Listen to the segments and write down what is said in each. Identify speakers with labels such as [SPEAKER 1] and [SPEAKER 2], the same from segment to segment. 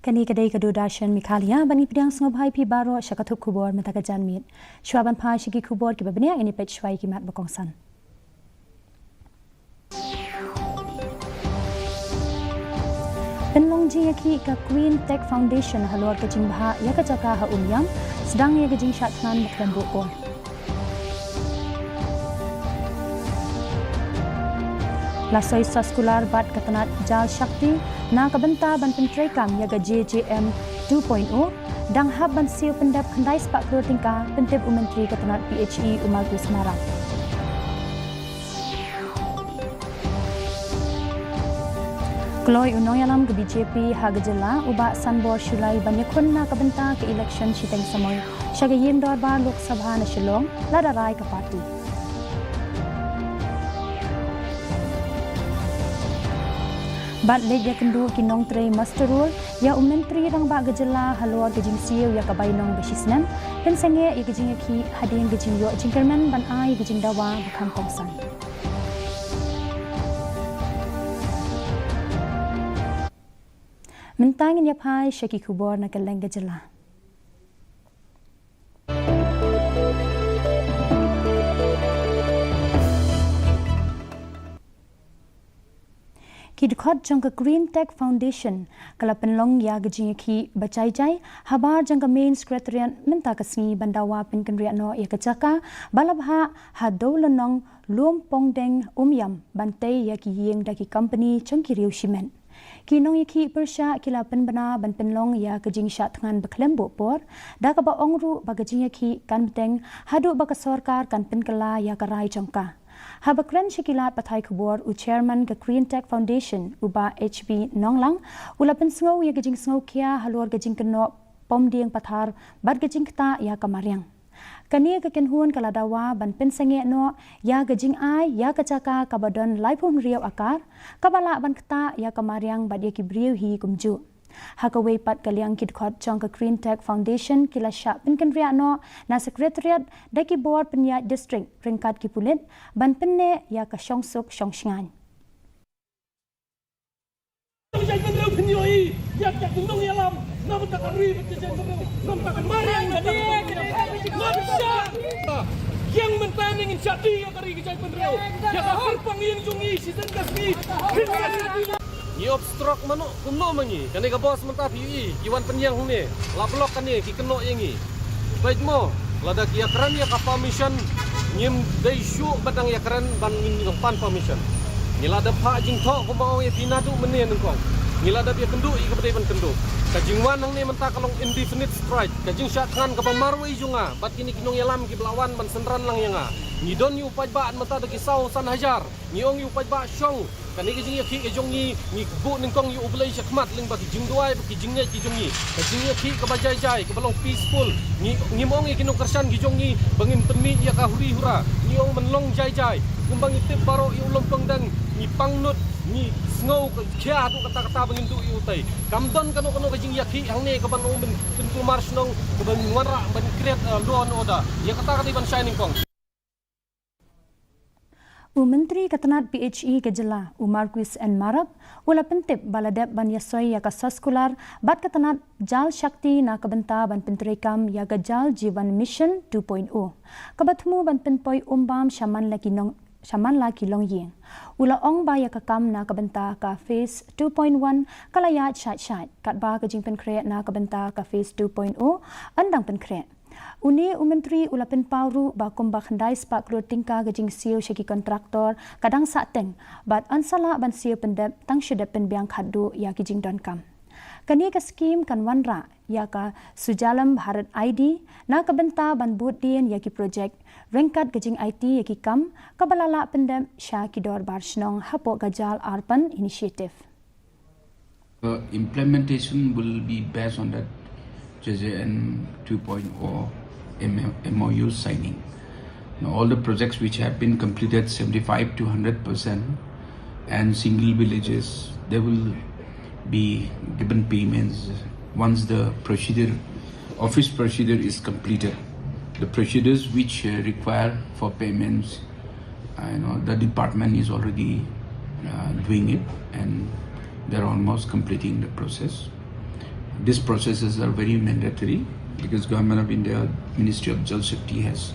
[SPEAKER 1] Kani kadai kadudashan Mikhalia bani pidang sngobhai pi baro syakatuk kubor mentakajan mit. Syuaban pai syiki kubor ki babnia ini page shwai ki mat bakongsan. Penlongji yaki ka Queen Tech Foundation halor ka jingbha ya ka jaka ha umyam sedang ya gejing syatnan bakdan bokor. Lasoi saskular bat katanat jal syakti na kabenta ban pentrekam ya ga JJM 2.0 dang hab ban siu pendap khandai sepak kro tingka pentep menteri katanat PHE Umar Kusmarang. Kloi unong yalam ke BJP hagajela uba sanbor shulai banyakun na kabenta ke election shiteng samoy syagayim dorba Lok Sabha na Shillong ladarai ke parti. Bat lek ya kendu kinong trei masterul ya menteri rang ba gajela halor gejing siu ya kabai nong besisnan pen senge ya gejing ki hadin gejing yo jingkerman ban ai gejing dawa bukan kongsan. Mentangin ya pai syaki kubor na keleng gajela. Ki dekhot jangka Green Tech Foundation kala penlong ya gejing ki bacai jai habar jangka main secretariat menta kasngi bandawa penkenriat no ya kecaka balabha hadoulanong lum pongdeng umyam bantai ya ki yeng daki company changki riu cement kinong ya ki persya kila penbana ban penlong ya gejing syat thangan beklem bopor da ka ba ongru ba gejing ya ki kan beteng hadu ba ka sarkar kan penkala ya karai jangka Habakran Shikilat Patai Kubor u Chairman ke Green Tech Foundation uba HB Nonglang ulapan sngau ya gejing sngau kia halor gejing keno pomdieng pathar bad gejing kta ya kamariang. Kani ke kenhuan kaladawa ban pensenge no ya gejing ai ya kacaka kabadon laipum riau akar kabala ban kta ya kamariang bad ya kibriu hi kumju. Hakaway pat kaliang kidkhot chong ka Green Tech Foundation kila syak penkenriat no na sekretariat daki board penyat district ringkat ki pulit ban penne ya ka syongsuk syongsngan.
[SPEAKER 2] Yang mentanding insyati yang kari kecai penreu yang harpang yang jungi season kasmi ni obstruk mano kumno mangi kani ka bos menta PUI kiwan penyang hune la blok kani ki keno yangi baik mo lada ki akran ya ka permission nyim dai syu badang ya kran ban ngin pan permission ni lada pha jing tho ko mau ya pinadu menen kong ni lada bi kendu i ka bedai ban kendu ka jingwan nang ni menta kalong indefinite strike ka jing syak kan ka marwai junga bat kini kinong yalam ki belawan ban senran lang yanga ni don yu paj ba menta da ki sau san hajar ni ong yu paj ba syong kani ke jing ya ki ke jong ni bu ning kong yu ublai syakmat ling ba ki jing duai ba ki jing ne ki jong ni ka jing ya ki ka bajai jai ka balong peaceful ni mong ki kinong kersan ki jong ni bangin temi ya ka huri hura ni ong menlong jai jai kumbang itip baro yu lom pengdang ni pangnut ni snow kya tu kata-kata bangin tu yu tai kamdon kanu ka jing ya ki hang ne ka ban ong ben pintu mars nong ban wanra ban create law and order ya kata ban shining kong
[SPEAKER 1] Menteri Katanat PHE Kejela Umar Kuis and Marak ula pentip baladep ban yasoi ya kasaskular bat katanat jal syakti na kabenta ban penterekam ya gajal jiwan mission 2.0 kabatmu ban penpoi umbam syaman la kilong yeng ula ong ba ya kakam na kabenta ka phase 2.1 kalayat syat kat ba kejing penkret na kabenta ka phase 2.0 andang penkret Uni Menteri ulapen pauru bakum bakhandai sepak kro tingka gejing siu syaki kontraktor kadang sateng bat ansala ban siu pendep tang syedep penbiang khadu ya gejing donkam. Kani ka skim kan wanra ya ka sujalam Bharat ID na kabenta ban budin ya ki projek rengkat gejing IT ya ki kam kabalala pendep syaki dor barshnong hapo gajal arpan initiative.
[SPEAKER 3] The implementation will be based on that JJN 2.0 MOU signing. Now, all the projects which have been completed 75 to 100% and single villages, they will be given payments once the office procedure is completed. The procedures which require for payments, the department is already doing it and they're almost completing the process. these processes are very mandatory because Government of India, Ministry of Jal Shakti has,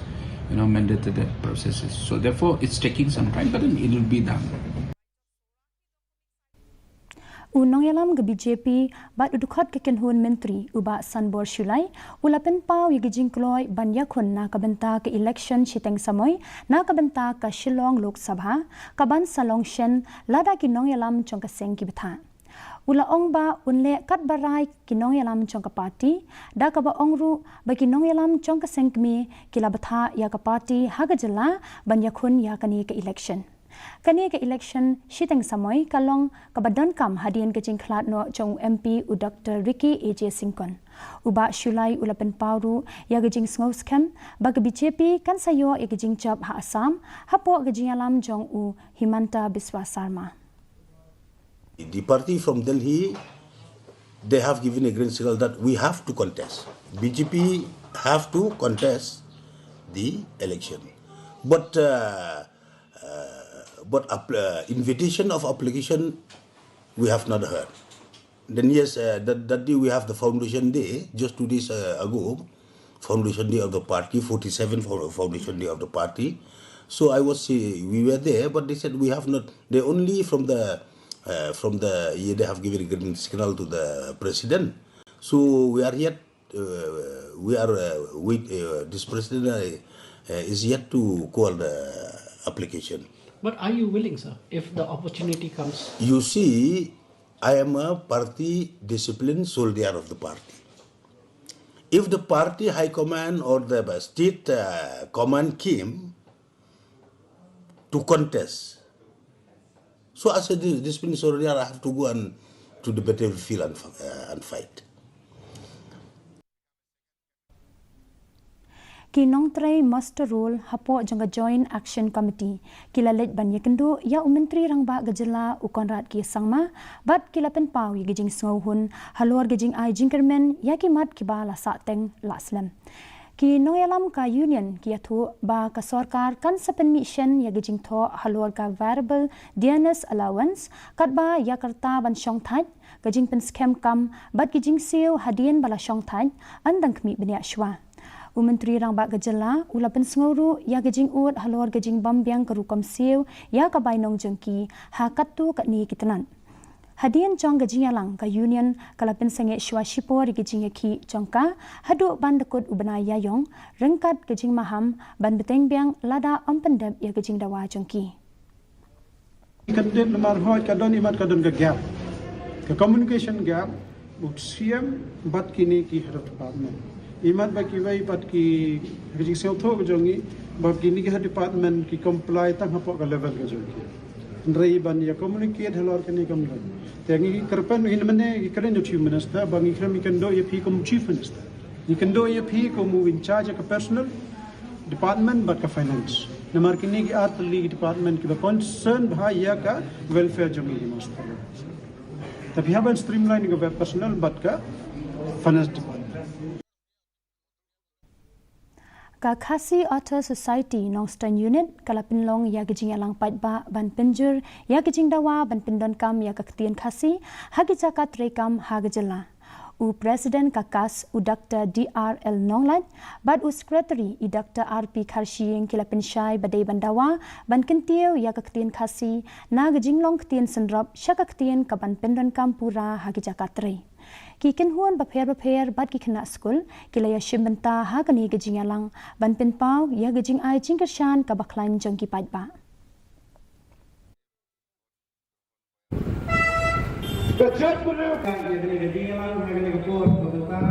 [SPEAKER 3] mandated that processes. So therefore, it's taking some time, but then it will be done.
[SPEAKER 1] Unong yalam ke BJP bat udukhat ke kenhun menteri uba sanbor shulai ulapen pau yigijing kloi ban yakhun na kabenta ke election chiteng samoy na kabenta ka Shillong Lok Sabha kaban salong shen lada ki nong yalam chong ka seng ki betha ula ong ba unle kat barai ki nong yalam chong ka party da ka ba ongru ba ki nong yalam chong ka seng mi ki la betha ya ka party haga jala ban yakhun ya kani ke election kani ke election shiteng samoy kalong kabadon kam hadian ke jingkhlat no chong MP u Dr. Ricky AJ Singkon uba shulai ulapen pauru ya ke jing ngos kem ba ke BJP kan sayo ya ke jing chap ha Assam hapo ke jing alam jong u Himanta Biswa Sarma.
[SPEAKER 4] The party from Delhi, they have given a green signal that we have to contest. BJP have to contest the election, but invitation of application we have not heard. Then yes, that day we have the foundation day, just 2 days ago, foundation day of the party, 47th foundation day of the party. So we were there, but they said we have not. They only from the they have given a green signal to the president. So we are yet this president is yet to call the application.
[SPEAKER 5] But are you willing, sir, if the opportunity comes?
[SPEAKER 4] You see, I am a party disciplined soldier of the party. If the party high command or the state command came to contest, so as a disciplined soldier, I have to go to the battlefield and fight.
[SPEAKER 1] Kinong tray master role hapo jangga joint action committee kilalet ban yakendo ya menteri rangba gajela ukonrat ki sangma bat kilapen pau yigijing sngohun halor gijing ai jingkermen yakimat kibala sateng laslam ki noyalam ka union ki athu ba ka sarkar kan sapen mission yagijing tho halor ka variable DNS allowance katba yakarta ban shong thaj gajing pen scam kam bat gijing siu hadien bala shong thaj andang kmi benya shwa Menteri Rangba Gajala ulapen senguru ya gajing ut halor gajing bambiang kerukom siu ya kabainong jengki hakatu katni kitanan. Hadian jong gajing yalang ka union kalapen senge shwa shipor gajing yaki jongka hadu bandekut ubana yayong rengkat gajing maham ban beteng biang lada ompendep ya gajing dawa jengki.
[SPEAKER 6] Kandet lemar hoj kadon imat kadon ke gap ke communication gap uksiam bat kini ki harap department imat baki wai pat ki gajing sel tho jongi bab kini ki department ki comply tang hapo ka level ka jongi ndrei ban ya communicate halor kini kamlan tengi kerpan in mane ki kalen chief minister bangi kram kendo ye phi kom chief minister ni kendo ye phi kom in charge ka personal department but ka finance namar kini ki art league department ki concern bha ya ka welfare jongi ki master tapi haban streamline ka personal but ka finance department
[SPEAKER 1] KHASI Author Society Nongstan Unit kalapin long ya gijing alang patba ban penjur ya gijing dawa ban pindon kam ya kaktian KHASI hagi jakat rekam hagajala u President Kakas u Dr. DRL Nonglat bad u Secretary i Dr. RP Kharshiyeng kilapin syai badai bandawa ban kentiu ya kaktian KHASI na gijing long ktian senrap syakaktian kaban pindon kam pura hagi jakat rei Kiken huan bapher bat ki khna school kilaya shimbenta ha kani gajing alang ban pen pau ya gajing ai jingkershan ka baklain jong ki patba
[SPEAKER 7] Kecet bener kan jadi gajing alang ngene ke por pemerintah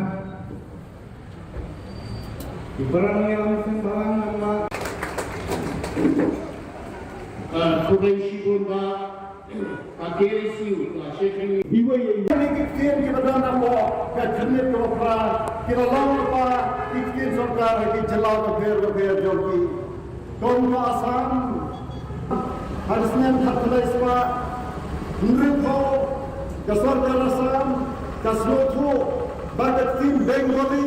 [SPEAKER 7] di barang yang sembarang nama kubai sibun ba KHASI Sheikh Ibu ini kita dah nama kerjanya kita kita lawan apa kita sarkar kita jalan berbeza jogi kaum Assam harusnya tertulis apa mereka kesarkar Assam keseluruh bagai tim Bengali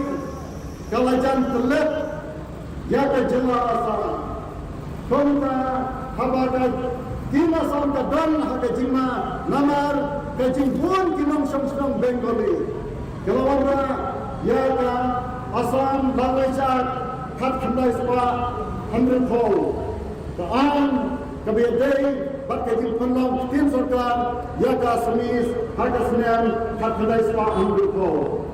[SPEAKER 7] kalajan terlep ya ke jalan Assam kaum habagat Dina sampai dan hak jima namar kejimpuan kinam samsung Bengali Kelawara ya ka asam Malaysia kat kandai sepa 100 kau. Kaan kebiadai bat kejim penang tim serkan ya ka semis harga senem kat kandai sepa 100 kau.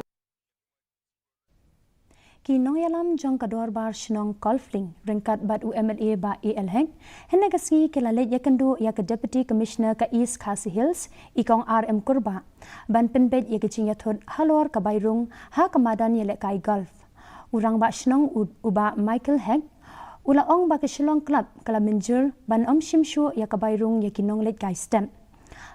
[SPEAKER 1] Kinong yalam jong kador bar shnong golfling ringkat bat UMLA ba ALHEC hene kasngi kelalet yakendo ya ke Deputy Commissioner ka East KHASI Hills ikong RM Kurba ban penbet ya ke cinyathot halor ka bayrung ha kamadan yele kai golf urang ba shnong uba Michael Heck ula ong ba ke Shillong Club kala menjur ban shimshu ya ka bayrung ya kinong let kai stamp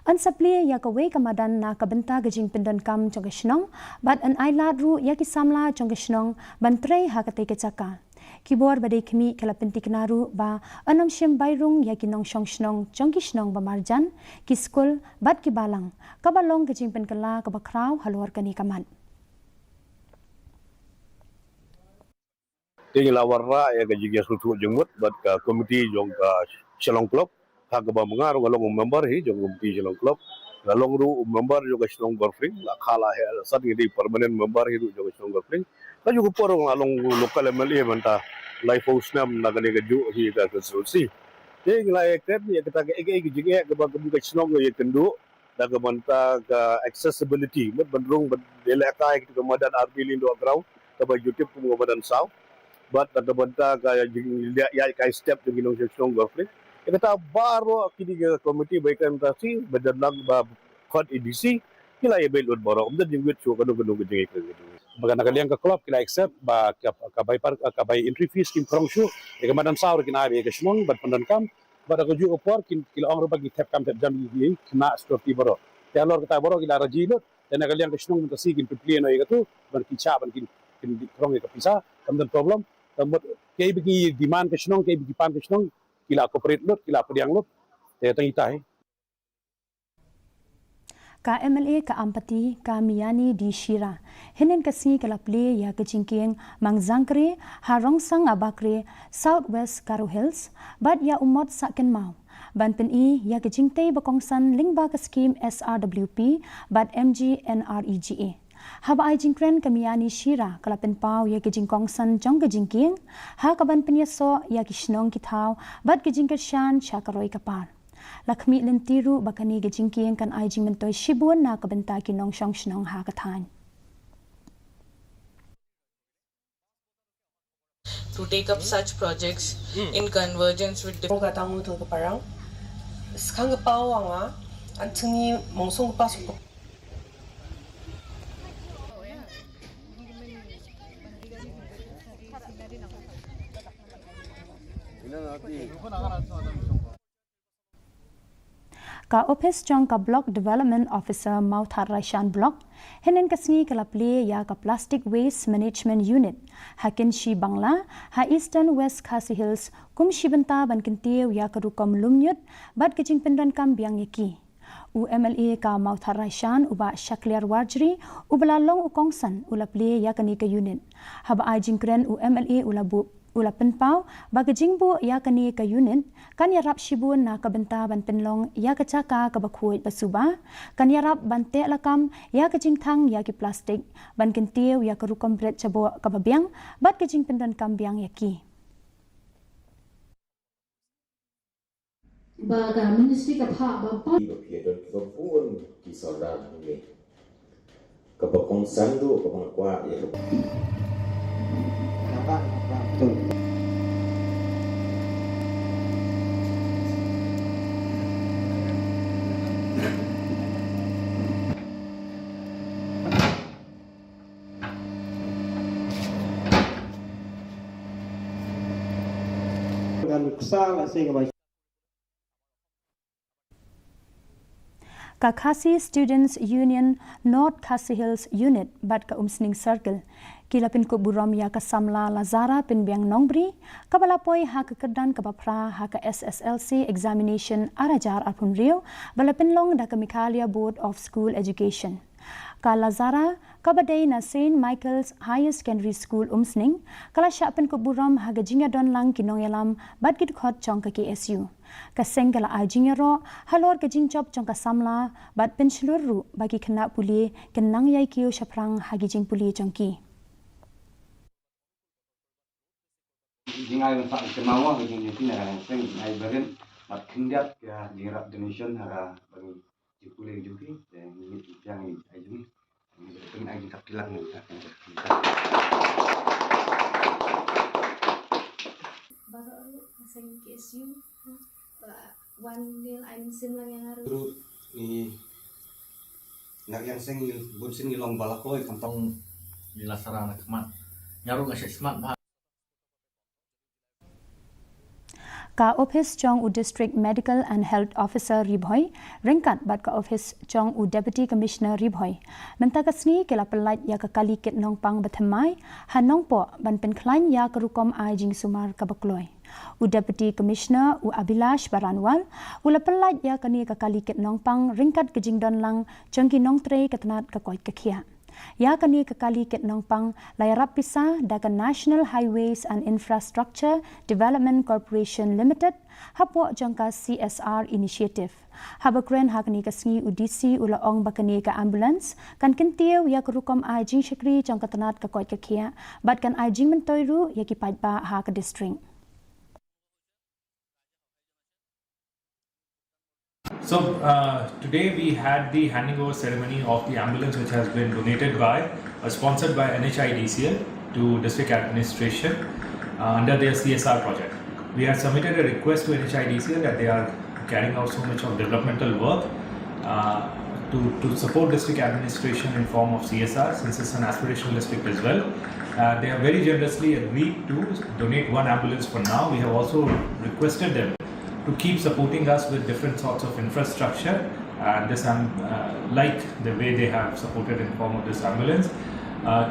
[SPEAKER 1] an sapli ya ka wei kamadan na kabenta gajing pindan kam jong shnong bat an ailat ru ya ki samla jong shnong ban trei ha ka te ke chaka kibor badai khmi kala penti knaru ba anam shim bairung ya ki nong shong shnong jong ki shnong ba marjan ki skul bat ki balang kabalong gajing pen kala ka ba kraw halwar kani kaman
[SPEAKER 8] tinggal warna ya gajing ya sutu jengmut bat ka komiti jong ka Shillong Club hak ba mengaruh galong member hi jong komiti Shillong Club galong ru member juga Shillong Golfing la khala he sad ngidi permanent member hi juga Shillong Golfing ka juga porong along lokal MLA manta life house nam na gani gaju hi ka konstitusi tinggal ekret ya kita ke jige ke ba ka Shillong ye kendu da ka manta ka accessibility mat bandrung bela ka ke madan RB lindo ground ka ba YouTube ku madan saw bat da banta ka ya ka step tu ginong Shillong Golfing kita baru kini komiti baikan tasi berdalam kod edisi kila ya belud borok dan jenggut cu kanu gejeng itu bagan kalian ke klub kila accept ba ka bay entry fees kim krong shu ke madan saur kina be ke shmong bat pandan kam bada ko ju opor kila ong bagi tap kam tap jam ni kena seperti borok telor kita borok kila rajilot dan kalian ke shmong tasi kin pipli no itu ban kicha ban kin krong ke pisa kamdan problem tambut kay bagi demand ke shmong kay bagi pan ke shmong kila corporate lot kila pediang lot tengita
[SPEAKER 1] ka MLA ka Ampati ka Miyani di Shira henen kasni kala ple ya ke jingkeng mangzangkre harongsang abakre Southwest Karo Hills bat ya umot saken mau ban pen I ya ke jingtei bakongsan lingba ka scheme SRWP bat MGNREGA haba ai jingkren ka Miyani Shira kala pen pau ya ke jingkongsan jong ke jingkeng ha ka ban pen yaso ya ki shnong ki thau bat ke jingker shan chakaroi kapar Lakmi lentiru bakani ke jingkeng kan ai jing mentoi shibun na ka benta ki nong shong shnong ha ka than
[SPEAKER 9] to take up such projects in convergence with different
[SPEAKER 10] 가당우 더 바랑 스칸가 빠왕아 안층이 몽송 빠스
[SPEAKER 1] ka office jong ka block development officer Mauthar Raishan block henen kasngi kala ple ya ka plastic waste management unit hakin shi bangla ha eastern west KHASI Hills kum shibanta ban kintiu ya ka rukom lumnyut bat kicing pendan kam biang yaki UMLA ka Mauthar Raishan uba Shakliar Warjri ubalalong ukongsan ula ple ya kani ka unit haba ai jingkren UMLA ula penpau bagi jingbu ya kani ka unit kan yarap shibun na ka benta ban penlong ya ka chaka ka bakhuit basuba kan yarap ban te lakam ya ka jingthang ya ki plastic ban kintiu ya ka rukom bret chabo ka babiang bat ka jing pendan kam biang yaki
[SPEAKER 11] baga ministry ka pha ba pa
[SPEAKER 12] piedon ki pun ki soldat ni ka bakongsan do ka kwa ya
[SPEAKER 6] Nampak betul. Dengan kesal saya ke
[SPEAKER 1] ka KHASI Students Union North KHASI Hills Unit bat ka Umsning Circle kilapin ko burom ya ka Samla Lazara pinbiang Nongbri kabalapoy ha ka kedan ka bapra ha ka SSLC examination arajar apun rio balapin long da ka Meghalaya Board of School Education ka Lazara kabadai na St. Michael's Higher Secondary School Umsning kala syapen ko buram haga jinga don lang kinong yalam bad gid khot chong ka KSU ka sengkala ajinga ro halor ka jingchop chong ka samla bad pensilur ru bagi kena puli kenang yai kiu shaprang hagi jing puli chongki
[SPEAKER 13] jingai untuk kemauan bagi ni orang seng ai bagian mat kindiat ya jingat donation hara bagi jipule juki dan ini yang ai juni ini ai tak tilang ni
[SPEAKER 14] baru seng KSU wan nil ai sin lang yang harus
[SPEAKER 15] terus ni nak yang seng bun sin ngilong balakoi kantong
[SPEAKER 16] dilasarana kemat nyaru ngasih semat
[SPEAKER 1] ka office chong u district medical and health officer ribhoi ringkat bat ka office chong u deputy commissioner ribhoi menta kasni kela pelat ya ka kali ket nong pang bathmai hanong po ban pen klain ya kerukom ai jing sumar ka bakloi u deputy commissioner u Abilash Baranwal ula pelat ya kani ka kali ket nong pang ringkat ke jing don lang chongki nong tre katnat ka koi ka khia ya kani kekali ket nongpang layarap pisa dakan National Highways and Infrastructure Development Corporation Limited hapo jangka CSR initiative habakren hakni kasngi UDC ula ong bakani ka ambulance kan kentiu ya kerukom ajing shakri jangka tanat ka koi ka khia bat kan ajing mentoiru ya ki paitba ha ka district.
[SPEAKER 17] So today we had the handing over ceremony of the ambulance which has been donated by, sponsored by NHIDCL to district administration under their CSR project. We had submitted a request to NHIDCL that they are carrying out so much of developmental work to support district administration in form of CSR since it's an aspirational district as well. They have very generously agreed to donate one ambulance for now. We have also requested them to keep supporting us with different sorts of infrastructure and this like the way they have supported in form of this ambulance.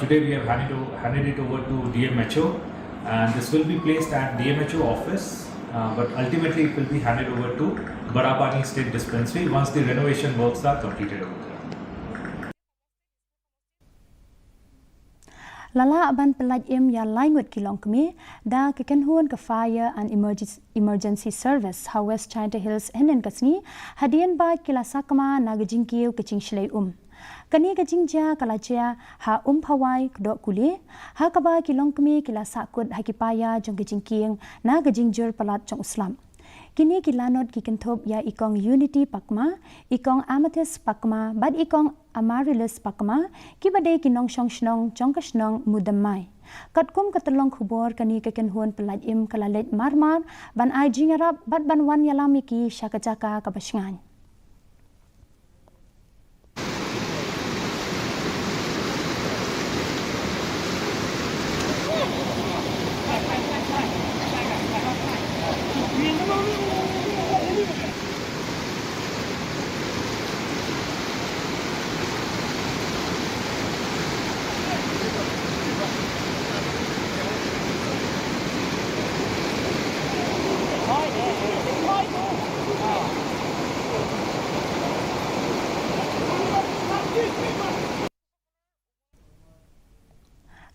[SPEAKER 17] Today we have handed it over to DMHO and this will be placed at DMHO office but ultimately it will be handed over to Barapani State Dispensary once the renovation works are completed over there.
[SPEAKER 1] Lala aban pelaj im ya language kilong kami da kekenhuan ke fire and emergency service ha West China Hills henen kasni hadian ba kilasakma nagajingkiu kecing shlei kani kajingja kalaja ha phawai kdo kuli ha kaba kilong kami kilasakut hakipaya jong kejingking nagajingjur palat jong Islam kini kilanot kikentop ya ikong Unity Pakma, ikong Amethyst Pakma, bad ikong Amaryllis Pakma, kibade kinong shnong jongkashnong mudamai. Katkum katalong khubor kani kekenhuan pelaj im kalalet marmar, ban ai jingarap bad ban wan yalamiki syakajaka kabasngan.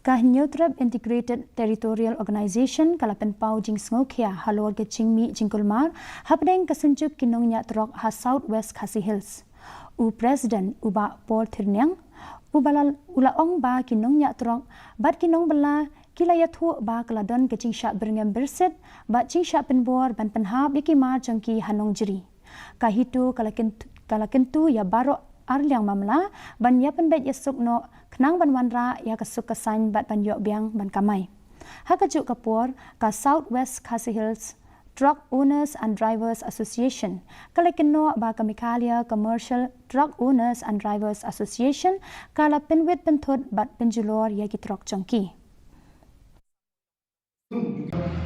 [SPEAKER 1] Kahnyotrap Integrated Territorial Organization kalapen pau jing sngokia halor ke jingmi jingkulmar hapdeng kasenjuk kinong nya trok ha Southwest KHASI Hills. U President uba Paul Thirnyang ubalal ulaong ba kinong nya trok bat kinong bela kilayathu ba kaladon ke jing syak berngam berset bat jing syak penbor ban penhab ikimar jangki hanong jeri. Kahitu kalakentu ya barok arliang mamla ban ya penbet yasuk no kenang ban wanra ya kasuk kesan bat ban yok biang ban kamai. Hakajuk kapur ka Southwest KHASI Hills Truck Owners and Drivers Association kalakeno ba ka MEGHALAYA Commercial Truck Owners and Drivers Association kala penwit penthut bat penjulor ya ki truck jongki.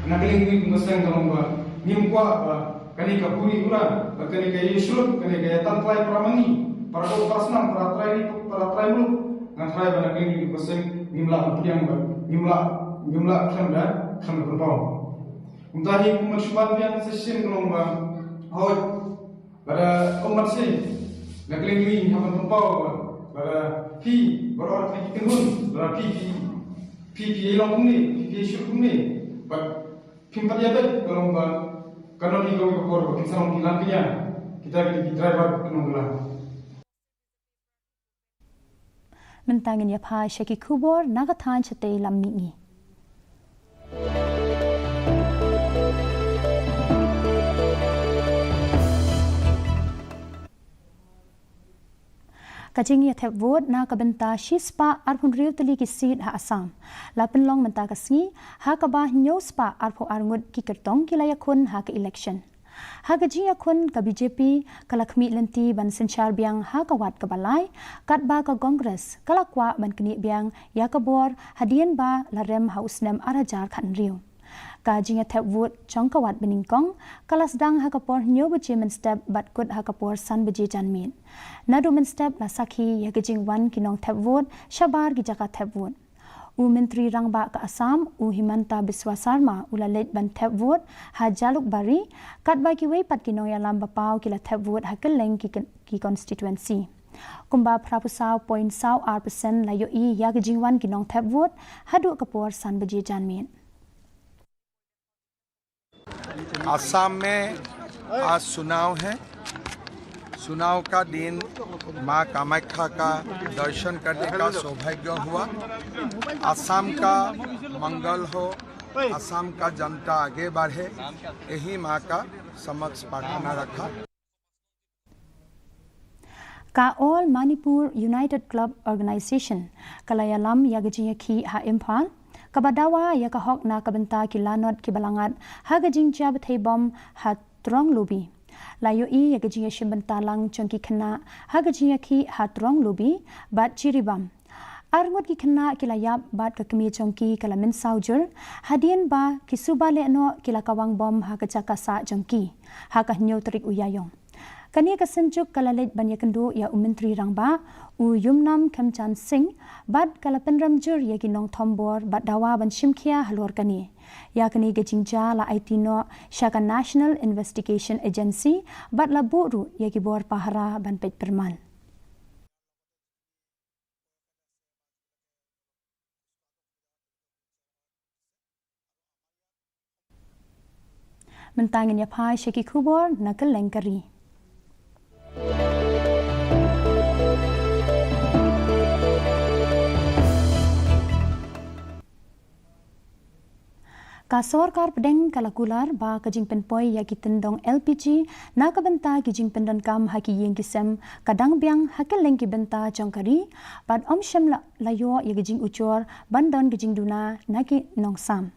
[SPEAKER 18] Nagling nguseng kalomba nimkwa kani ka puri uran kani ka yeslut kani ka tantlai pramani para ko prasnam para trai mulu ngan trai bana kini nguseng nimla pudiang ba nimla khanda khanda berpau untahi kumashuban yang session kalomba hoj pada umat sih nagling ni haman berpau bara pi bara orang klik tenun bara pi long ni shur ni but pimpat ya bet kalau ba kalau ni kau ikor kita orang dilampinya kita driver kenunggulan
[SPEAKER 1] mentangin ya phai sheki khubor nagathan chate lammi ni Kajing ya thep vote na kabenta shispa arpun riu tali ki seat ha Assam. Lapin long menta kasngi ha kabah nyospa arpo arngut ki kertong ki layakun ha ke election. Ha gaji yakun ka BJP kalakmi lenti ban senchar biang ha kawat kabalai kat ba ka Congress kalakwa ban kini biang ya kabor hadian ba larem ha usnem arajar khan riu. Kajing ya thep vote chong kawat beningkong kalas dang ha kapor nyo baje men step bat kut ha kapor san baje janmin. Nadu men step la sakhi ya gajing wan kinong thep vote shabar gi jaka thep vote. U menteri rangba ke Assam u Himanta Biswa Sarma ulalet ban thep vote ha jaluk bari kat ba ki wei pat kinong ya lam bapau kila thep vote ha keleng ki constituency. Kumba prapusau point sau % la yo I ya gajing wan kinong thep vote hadu kapor san baje janmin.
[SPEAKER 19] Assam में आज चुनाव है चुनाव का दिन मां कामाख्या का दर्शन करने का सौभाग्य हुआ असम का मंगल हो असम का जनता आगे बढ़े यही मां का समक्ष प्रार्थना रखा
[SPEAKER 1] Ka All Manipur United Club Organization kalayalam yagaji ki ha Imphal kabadawa ya ka hok na kabenta ki lanot ki balangat ha gajing jab thei bom ha trong lubi layo I ya gajing shimbenta lang chongki khna ha gajing ki ha trong lubi bat chiribam arngot ki khna ki layap bat ka kmi chongki kala min saujur hadien ba ki subale no ki la kawang bom ha ka chaka sa chongki ha ka nyo trik uyayong Kani kasenjuk kalalet banyak kendu ya Menteri Rangba u Yumnam Kemchan Singh bad kalapen ramjur ya ginong thombor bad dawa ban shimkhia halor kani ya kani gejingja la IT no Shaka National Investigation Agency bad la buru ya gibor pahara ban pej perman mentangin ya phai sheki khubor nakal lengkari Ka sorkar pedeng kalakular ba kajing penpoi ya kitendong LPG na kabenta kijing pendan kam haki yeng kisem kadang biang hakal leng ki benta jongkari bad om shem layo ya kijing ucor bandon kijing duna naki nongsam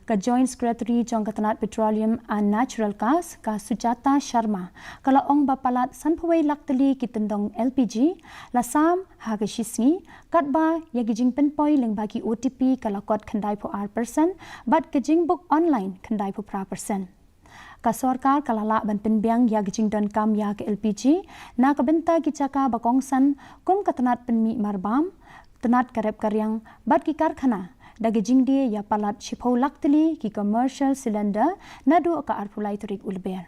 [SPEAKER 1] ka Joint Secretary Jongkatanat Petroleum and Natural Gas ka Sujata Sharma kala ong bapalat sanpawai laktali kitendong LPG lasam ha ka shisngi katba ya gijing penpoi leng bagi OTP kala kot khandai po R% but gijing book online khandai po pra% ka sarkar kalala ban penbiang ya gijing don kam ya ke LPG na ka benta ki chaka bakongsan kum katanat penmi marbam tanat karep karyang bat ki karkhana Daging dia ya palat shipau laktali ki commercial cylinder nadu ka arpulai turik ulber.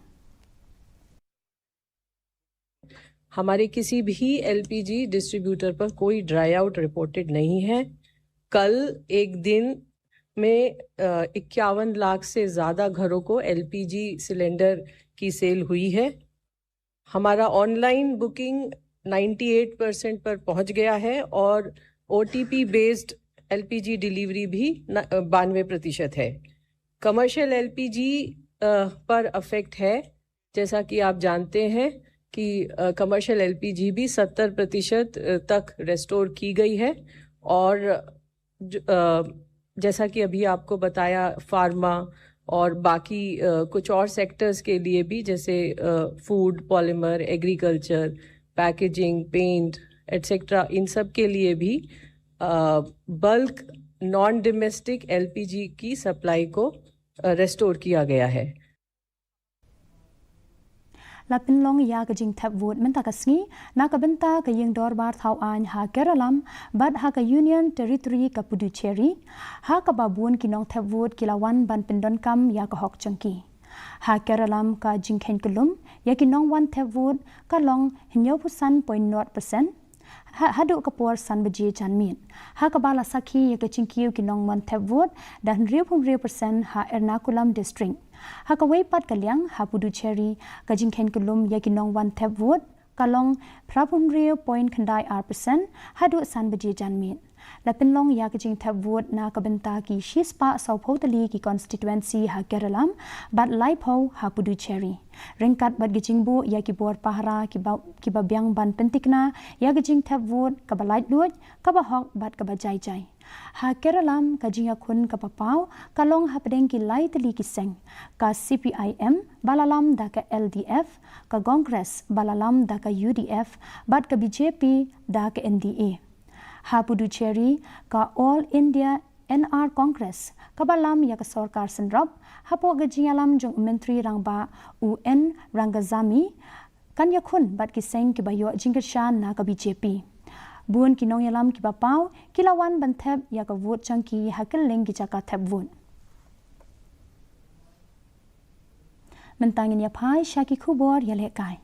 [SPEAKER 20] हमारे किसी भी LPG distributor पर कोई dry out reported नहीं है कल एक दिन में 51 लाख से ज़्यादा घरों को एलपीजी सिलेंडर की सेल हुई है हमारा ऑनलाइन बुकिंग 98% पर पहुंच गया है और ओटीपी बेस्ड एलपीजी डिलीवरी भी 92% है कमर्शियल एलपीजी पर अफेक्ट है जैसा कि आप जानते हैं कि कमर्शियल एलपीजी भी 70% तक रेस्टोर की गई है और जैसा कि अभी आपको बताया फार्मा और बाकी कुछ और सेक्टर्स के लिए भी जैसे food polymer agriculture packaging paint etcetera इन सब के लिए भी बल्क नॉन डोमेस्टिक एलपीजी की सप्लाई को रेस्टोर किया गया है
[SPEAKER 1] Lapin long ya kajing tap vote menta kasngi na kabenta ka yeng dorbar thau an ha Keralam bad ha ka Union Territory ka Puducherry ha ka babun kinong tap vote kilawan ban pendon kam ya ka hok changki ha Keralam ka jingkhen kulum ya kinong wan tap vote ka long hinyo pusan 0.0% hadu kapor san beji janmin ha kabala sakhi ya kecingkiu kinong montep vote dan 0.0% ha Ernakulam district ha kawai pat kalyang ha Puducherry kajingken kulum ya kinong one tap vote kalong 0.0 khandai r% hadu san beji janmin lapin long ya kajing tap vote na kabenta ki shispa saupotali ki constituency ha Keralam bat laipo ha Puducherry Ringkat bat gijingbu ya ki bor pahara ki babyang ban pentikna ya gijing tap vote ka balait luat ka bahok bat ka bajai jai ha Keralam kajing akun ka papau kalong ha pedeng ki lai teli ki seng ka CPIM balalam da ka LDF ka Congress balalam da ka UDF bat ka BJP da ka NDA ha Puducherry ka All India NR Congress kabalam ya ka sarkar senrap hapo gajialam jong menteri rangba UN Rangazami kan yakun bat kiseng ki bayo jingkershan na ka BJP buon kinong yalam ki bapau kilawan bantep ya ka vote changki hakeleng ki jaka tap vote mentangin ya pai shaki khubor ya lekai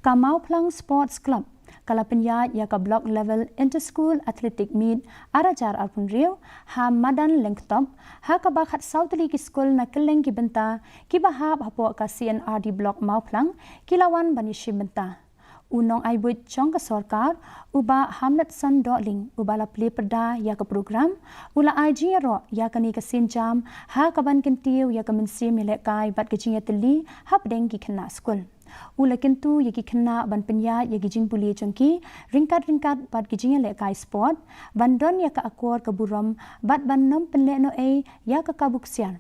[SPEAKER 1] Kamau Plang Sports Club kalapenya ya ka block level inter-school athletic meet arajar arpun rio ha madan lengtop ha ka bakhat sautli ki school na keleng ki benta ki bahab hapo ka CNRD block Mau Plang kilawan banishi benta unong aibut chong ka sarkar uba hamlet san doling uba la play perda ya ka program ula IG ro ya ka ni ka sinjam ha ka ban kentiu ya ka mensim melek kai bat ka jinga teli hap deng ki khna school ula kentu yaki kena ban penya yaki jing puli chongki ringkat bat kijing le kai sport bandon ya ka akor ka buram bat ban nom penle no e ya ka kabuksian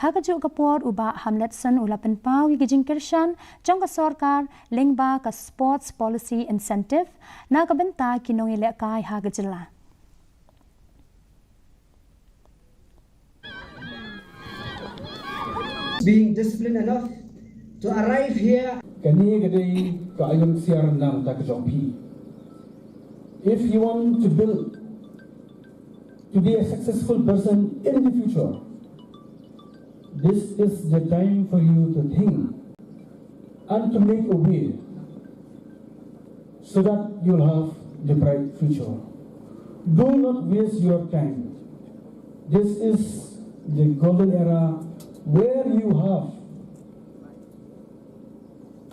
[SPEAKER 1] ha ka ju kapor uba hamletson ula penpau yaki jing kershan jong ka sarkar lengba ka sports policy incentive na ka benta kinong le kai ha ka jela
[SPEAKER 21] being disciplined enough to arrive here.
[SPEAKER 22] Kani gadai ka ayam siaran nam tak jompi. If you want to build to be a successful person in the future, this is the time for you to think and to make a way so that you'll have the bright future. Do not waste your time. This is the golden era where you have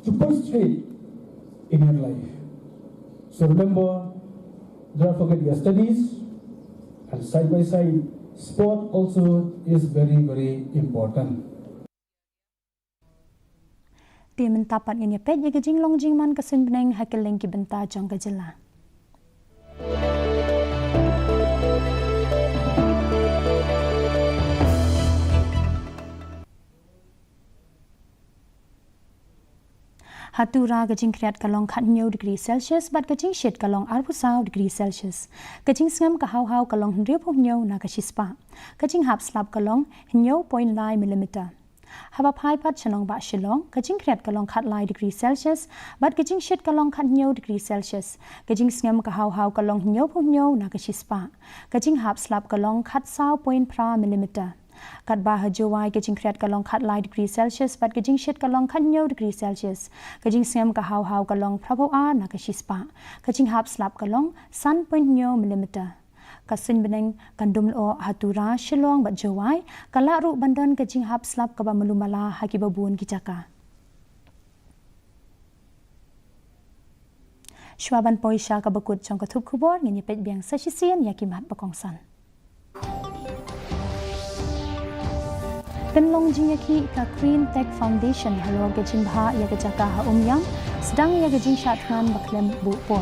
[SPEAKER 22] to put straight in your life. So remember, don't forget your studies, and side by side, sport also is very, very important.
[SPEAKER 1] Tim tapat ini pet ya gejing long jing man kesimbeneng hakeleng ki benta jong kajela. Hatura gajing kriat kalong khat nyo degree Celsius bat gajing shit kalong arbusau degree Celsius. Gajing sngam ka hau kalong hendrio pok nyo na kashispa. Gajing hap slap kalong nyo 0.9 mm. Haba pai pat chanong ba shilong gajing kriat kalong khat lai degree Celsius bat gajing shit kalong khat nyo degree Celsius. Gajing sngam ka hau kalong nyo pok nyo na kashispa. Gajing hap slap kalong khat sau 0.5 mm. Kat bah jawai gajing kriat kalong khat lai degree Celsius bat gajing shit kalong khat nyo degree Celsius gajing siam ka hau kalong prabo a na ka shispa gajing hap slap kalong san point nyo mm kasin beneng kandum lo hatura shilong bat jawai kala ru bandon gajing hap slap ka ba melumala haki babun kijaka Shwaban poisha ka bakut chong ka thup khubor ngini pet biang sa shisien yakimat bakongsan Penlong jingyaki ka Green Tech Foundation halo gajing bha ya gajaka ha umyang sedang ya gajing syatkan baklem bupor.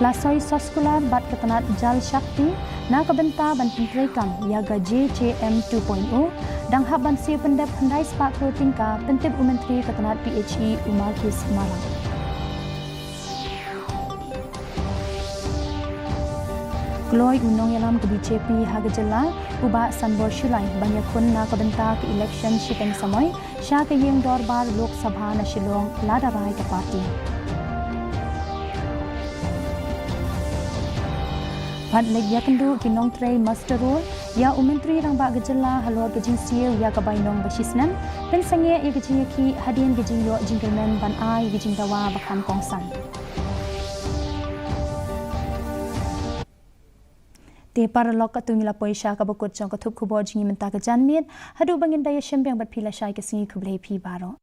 [SPEAKER 1] Lasoi soskula bat ketanat jal shakti na kabenta ban pentrekam ya ga JJM 2.0 dang haban si pendep handai spak protein ka pentip umentri ketanat PHE Umarkis Marang. Kloy unong yalam ke BJP hagajala uba sanbor shulai banyak kun na kabenta ke election shiteng samoy sya ke yeng dorbar lok sabha na shilong ladarai ke parti Pat leg yakandu kinong tray masterol ya umentri rang ba gejala halor gejing siu ya kabainong basisnan pen sange ya gejing ki hadin gejing yo jinglemen ban ai gejing dawa bakan kongsan. Te para lok katungila poisha ka bokot jong ka thup khubo jingi menta ka janmit hadu bangin daya shembang bat phila shai ka singi khublei phi baro.